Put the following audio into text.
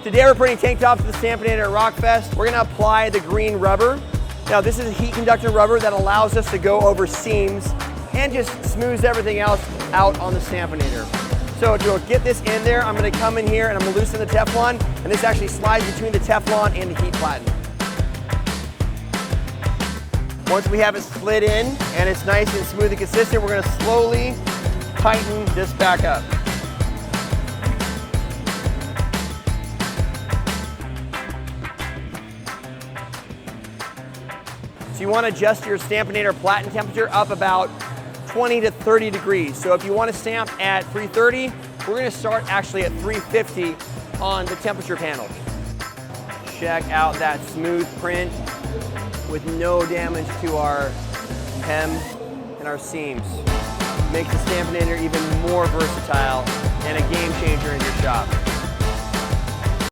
Today we're putting tank tops to the Stampinator at Rockfest. We're gonna apply the green rubber. Now this is a heat conductor rubber that allows us to go over seams and just smooths everything else out on the Stampinator. So to get this in there, I'm gonna come in here and I'm gonna loosen the Teflon, and this actually slides between the Teflon and the heat platen. Once we have it slid in and it's nice and smooth and consistent, we're gonna slowly tighten this back up. So you want to adjust your Stampinator platen temperature up about 20 to 30 degrees. So if you want to stamp at 330, we're going to start actually at 350 on the temperature panel. Check out that smooth print with no damage to our hem and our seams. Makes the Stampinator even more versatile and a game changer in your shop.